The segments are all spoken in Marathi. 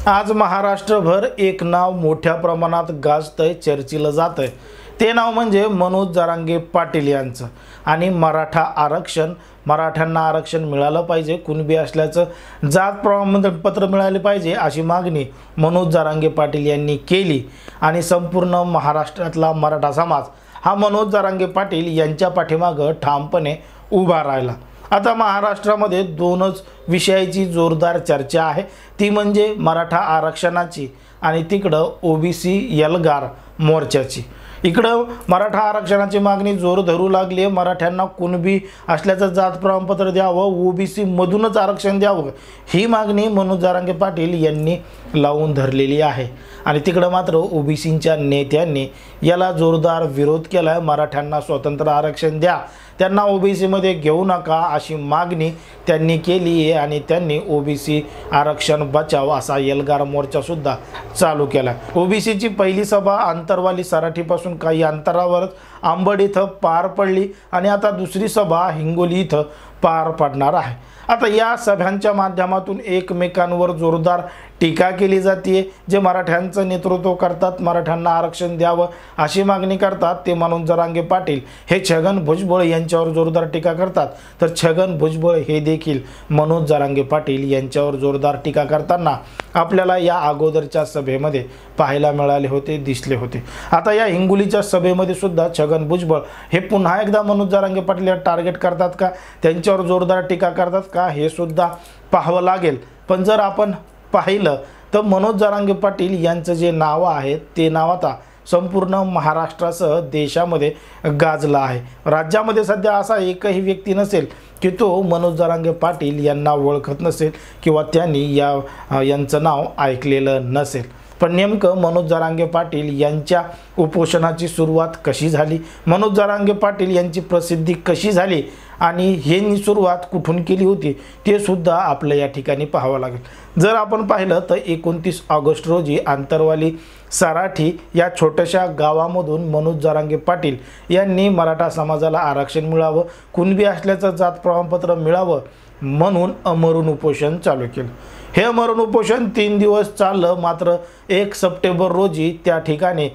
आज महाराष्ट्रभर एक नाव मोठ्या प्रमाणात गाजतंय, चर्चिलं जातंय। ते नाव म्हणजे मनोज जरांगे पाटील यांचं। आणि मराठा आरक्षण, मराठ्यांना आरक्षण मिळालं पाहिजे, कुणबी असल्याचं जात प्रमाणपत्र मिळाले पाहिजे अशी मागणी मनोज जरांगे पाटील यांनी केली। आणि संपूर्ण महाराष्ट्रातला मराठा समाज हा मनोज जरांगे पाटील यांच्या पाठीमागे ठामपणे उभा राहिला। आता महाराष्ट्रामध्ये दोनच विषयाची जोरदार चर्चा आहे, ती म्हणजे मराठा आरक्षणाची आणि तिकडं ओबीसी एल्गार मोर्चाची। इकडं मराठा आरक्षणाची मागणी जोर धरू लागली आहे। मराठ्यांना कुणबी असल्याचं जात प्रमाणपत्र द्यावं, ओबीसी मधूनच आरक्षण द्यावं, ही मागणी मनोज जरांगे पाटील यांनी लावून धरलेली आहे। आणि तिकडं मात्र ओबीसीच्या नेत्यांनी याला जोरदार विरोध केला आहे। मराठ्यांना स्वतंत्र आरक्षण द्या, त्यांना ओबीसीमध्ये घेऊ नका अशी मागणी त्यांनी केली आहे। आणि त्यांनी ओबीसी आरक्षण बचाव असा एल्गार मोर्चासुद्धा चालू केला। ओबीसीची पहिली सभा अंतरवाली सराटीपासून काही अंतरावरच अंबड इथं पार पडली आणि आता दुसरी सभा हिंगोली इथं पार पडणार आहे। आता या सभांच्या माध्यमातून एकमेकांवर जोरदार टीका केली जाते। जे मराठ्यांचं नेतृत्व करतात, मराठ्यांना आरक्षण द्यावं अशी मागणी करतात, ते मनोज जरांगे पाटील हे छगन भुजबळ यांच्यावर जोरदार टीका करतात। तर छगन भुजबळ हे देखील मनोज जरांगे पाटील यांच्यावर जोरदार टीका करताना आपल्याला या अगोदरच्या सभेमध्ये पाहायला मिळाले होते, दिसले होते। आता या हिंगोलीच्या सभेमध्ये सुद्धा छगन भुजबळ हे पुन्हा एकदा मनोज जरांगे पाटील टार्गेट करतात का, त्यांच्यावर जोरदार टीका करतात का, हे सुद्धा पाहावं लागेल। पण जर आपण पाहिलं तर मनोज जरांगे पाटील यांचं जे नाव आहे ते नाव आता संपूर्ण महाराष्ट्रासह देशामध्ये गाजलं आहे। राज्यामध्ये सध्या असा एकही व्यक्ती नसेल की तो मनोज जरांगे पाटील यांना ओळखत नसेल किंवा त्यांनी यांचं नाव ऐकलेलं नसेल। पण नेमकं मनोज जरांगे पाटील यांच्या उपोषणाची सुरुवात कशी झाली, मनोज जरांगे पाटील यांची प्रसिद्धी कशी झाली आणि ही सुरुवात कुठून केली होती ते सुद्धा आपल्या या ठिकाणी पाहावं लागेल। जर आपण पाहिलं तर 29 ऑगस्ट रोजी अंतरवाली सराठी या छोट्याशा गावामधून मनोज जरांगे पाटील यांनी मराठा समाजाला आरक्षण मिळावं, कुणबी असल्याचं जात प्रमाणपत्र मिळावं म्हणून अमरण उपोषण चालू केलं। हे अमरण उपोषण 3 दिवस चाललं। मात्र 1 सप्टेंबर रोजी त्या ठिकाणी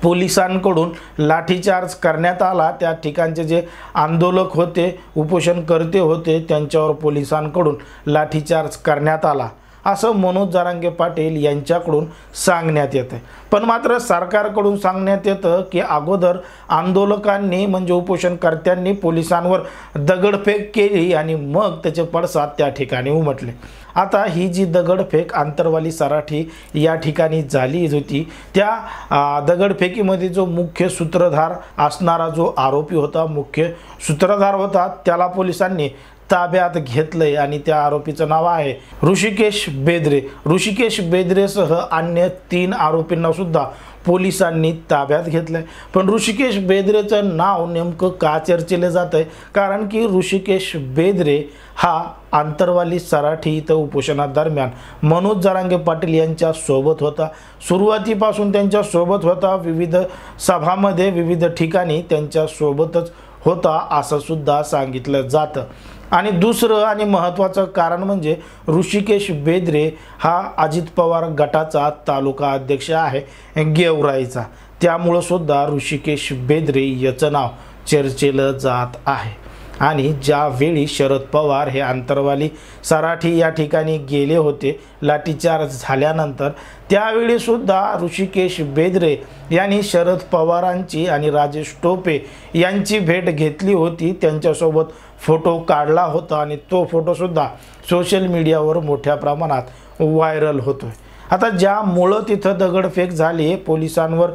पोलिसांकडून लाठीचार्ज करण्यात आला। त्या ठिकाणचे जे आंदोलक होते, उपोषणकर्ते होते, त्यांच्यावर पोलिसांकडून लाठीचार्ज करण्यात आला असं मनोज जरांगे पाटील यांच्याकडून सांगण्यात येतं। पण मात्र सरकारकडून सांगण्यात येतं की अगोदर आंदोलकांनी म्हणजे उपोषणकर्त्यांनी पोलिसांवर दगडफेक केली आणि मग त्याचे पडसाद त्या ठिकाणी उमटले। आता ही जी दगडफेक अंतरवाली सराठी या ठिकाणी झाली होती, त्या दगडफेकीमध्ये जो मुख्य सूत्रधार असणारा जो आरोपी होता, मुख्य सूत्रधार होता, त्याला पोलिसांनी ताब्यात घेतलंय आणि त्या आरोपीचं नाव आहे ऋषिकेश बेद्रे। ऋषिकेश बेद्रेसह अन्य 3 आरोपींना सुद्धा पोलिसांनी ताब्यात घेतलंय। पण ऋषिकेश बेद्रेचं नाव नेमकं का चर्चेलं जातंय, कारण की ऋषिकेश बेद्रे हा अंतरवाली सराठी इथं उपोषणादरम्यान मनोज जरांगे पाटील यांच्या सोबत होता। सुरुवातीपासून त्यांच्या सोबत होता, विविध सभामध्ये विविध ठिकाणी त्यांच्या सोबतच होता असं सुद्धा सांगितलं जातं। आणि दुसरं आणि महत्त्वाचं कारण म्हणजे ऋषिकेश बेद्रे हा अजित पवार गटाचा तालुका अध्यक्ष आहे गेवराईचा, त्यामुळं सुद्धा ऋषिकेश बेद्रे याचं नाव चर्चेलं जात आहे। आणि ज्यावेळी शरद पवार हे अंतरवाली सराठी या ठिकाणी गेले होते लाठीचार्ज झाल्यानंतर, त्यावेळी सुद्धा ऋषिकेश बेद्रे यांनी शरद पवारांची आणि राजेश टोपे यांची भेट घेतली होती, त्यांच्यासोबत फोटो काढला होता आणि तो फोटोसुद्धा सोशल मीडियावर मोठ्या प्रमाणात व्हायरल होतोय। आता ज्यामुळं तिथं दगडफेक झाली, पोलिसांवर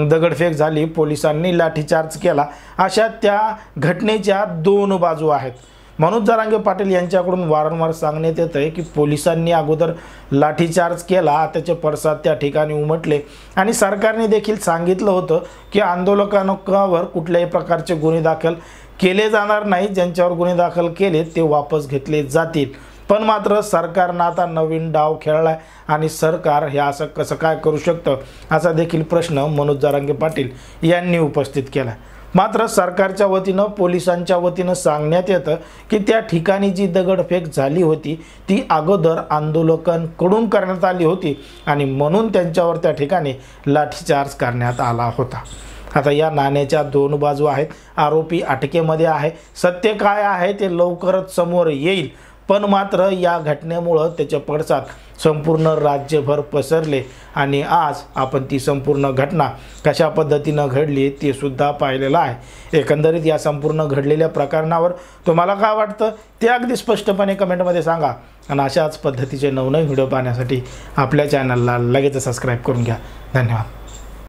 दगडफेक झाली, पोलिसांनी लाठीचार्ज केला, अशा त्या घटनेच्या 2 बाजू आहेत। मनोज जरांगे पाटील यांच्याकडून वारंवार सांगण्यात येत आहे की पोलिसांनी अगोदर लाठीचार्ज केला, त्याचे पडसाद त्या ठिकाणी उमटले आणि सरकारने देखील सांगितलं होतं की आंदोलकांवर कुठल्याही प्रकारचे गुन्हे दाखल केले जाणार नाही, ज्यांच्यावर गुन्हे दाखल केले ते वापस घेतले जातील। पण मात्र सरकारनं आता नवीन डाव खेळलाय आणि सरकार हे असं कसं काय करू शकतं असा देखील प्रश्न मनोज जरांगे पाटील यांनी उपस्थित केला। मात्र सरकारच्या वतीनं पोलिसांच्या वतीनं सांगण्यात येतं की त्या ठिकाणी जी दगडफेक झाली होती ती अगोदर आंदोलकांकडून करण्यात आली होती आणि म्हणून त्यांच्यावर त्या ठिकाणी लाठीचार्ज करण्यात आला होता। आता या नाण्याच्या दोन बाजू आहेत। आरोपी अटकेमध्ये आहे, सत्य काय आहे ते लवकरच समोर येईल, पण मात्र या घटनेमुळं त्याचे पडसाद संपूर्ण राज्यभर पसरले आणि आज आपण ती संपूर्ण घटना कशा पद्धतीनं घडली ते सुद्धा पाहिलेलं आहे। एकंदरीत या संपूर्ण घडलेल्या प्रकरणावर तुम्हाला काय वाटतं ते अगदी स्पष्टपणे कमेंटमध्ये सांगा आणि अशाच पद्धतीचे नवनवीन व्हिडिओ पाहण्यासाठी आपल्या चॅनलला लगेच सबस्क्राईब करून घ्या। धन्यवाद।